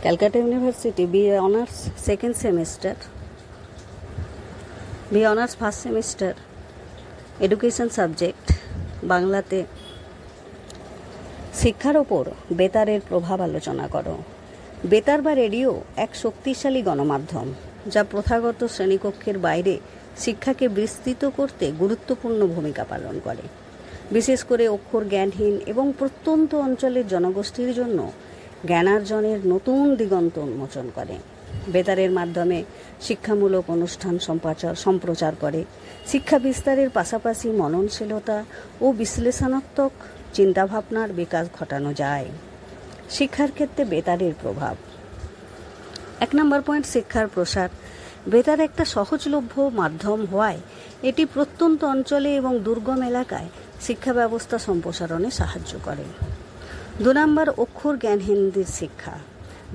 Calcutta university BA honours second semester, BA honours first semester, education subject বাংলাতে শিক্ষার ওপর বেতারের প্রভাব আলোচনা করো। বেতার বা রেডিও এক শক্তিশালী গণমাধ্যম যা প্রথাগত শ্রেণীকক্ষের বাইরে শিক্ষাকে বিস্তৃত করতে গুরুত্বপূর্ণ ভূমিকা পালন করে। বিশেষ করে অক্ষর জ্ঞানহীন এবং প্রত্যন্ত অঞ্চলের জনগোষ্ঠীর জন্য জ্ঞানার্জনের নতুন দিগন্ত উন্মোচন করে। বেতারের মাধ্যমে শিক্ষামূলক অনুষ্ঠান সম্প্রচার করে। শিক্ষা বিস্তারের পাশাপাশি মননশীলতা ও বিশ্লেষণাত্মক চিন্তাভাবনার বিকাশ ঘটানো যায়। শিক্ষার ক্ষেত্রে বেতারের প্রভাব। 1 নম্বর পয়েন্ট, শিক্ষার প্রসার। বেতার একটা সহজলভ্য মাধ্যম হওয়ায় এটি প্রত্যন্ত অঞ্চলে এবং দুর্গম এলাকায় শিক্ষা ব্যবস্থা সম্প্রসারণে সাহায্য করে। 2 নম্বর, অক্ষর জ্ঞানহীনদের শিক্ষা।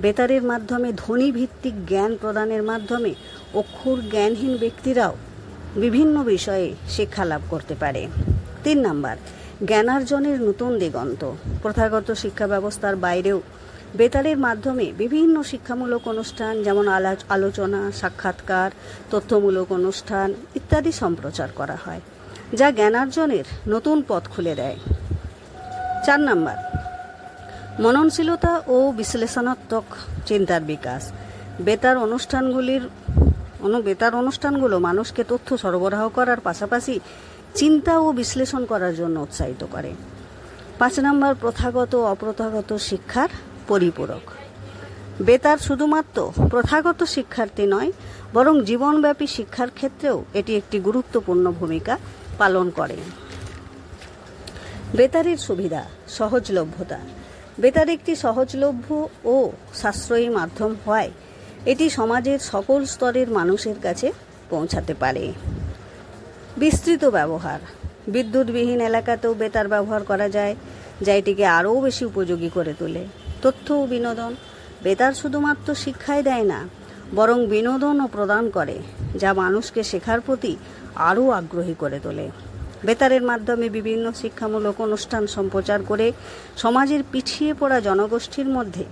বেতারের মাধ্যমে ধ্বনি ভিত্তিক জ্ঞান প্রদানের মাধ্যমে অক্ষর জ্ঞানহীন ব্যক্তিরাও বিভিন্ন বিষয়ে শিক্ষা লাভ করতে পারে। 3 নম্বর, জ্ঞানার্জনের নতুন দিগন্ত। প্রথাগত শিক্ষা ব্যবস্থার বাইরেও বেতারের মাধ্যমে বিভিন্ন শিক্ষামূলক অনুষ্ঠান যেমন আলোচনা, সাক্ষাৎকার, তথ্যমূলক অনুষ্ঠান ইত্যাদি সম্প্রচার করা হয়, যা জ্ঞানার্জনের নতুন পথ খুলে দেয়। 4 নম্বর, মননশীলতা ও বিশ্লেষণাত্মক চিন্তার বিকাশ। বেতার অনুষ্ঠানগুলো মানুষকে তথ্য সরবরাহ করার পাশাপাশি চিন্তা ও বিশ্লেষণ করার জন্য উৎসাহিত করে। 5 নম্বর, প্রথাগত ও অপ্রথাগত শিক্ষার পরিপূরক। বেতার শুধুমাত্র প্রথাগত শিক্ষার্থী নয়, বরং জীবনব্যাপী শিক্ষার ক্ষেত্রেও এটি একটি গুরুত্বপূর্ণ ভূমিকা পালন করে। বেতারের সুবিধা, সহজলভ্যতা। বেতার একটি সহজলভ্য ও সাশ্রয়ী মাধ্যম হওয়ায় এটি সমাজের সকল স্তরের মানুষের কাছে পৌঁছাতে পারে। বিস্তৃত ব্যবহার। বিদ্যুৎবিহীন এলাকাতেও বেতার ব্যবহার করা যায়, যা এটিকে আরও বেশি উপযোগী করে তোলে। তথ্য ও বিনোদন। বেতার শুধুমাত্র শিক্ষাই দেয় না, বরং বিনোদনও প্রদান করে, যা মানুষকে শেখার প্রতি আরও আগ্রহী করে তোলে। বেতারের মাধ্যমে বিভিন্ন শিক্ষামূলক অনুষ্ঠান সম্প্রচার করে সমাজের পিছিয়ে পড়া জনগোষ্ঠীর মধ্যে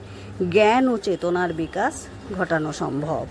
জ্ঞান ও চেতনার বিকাশ ঘটানো সম্ভব।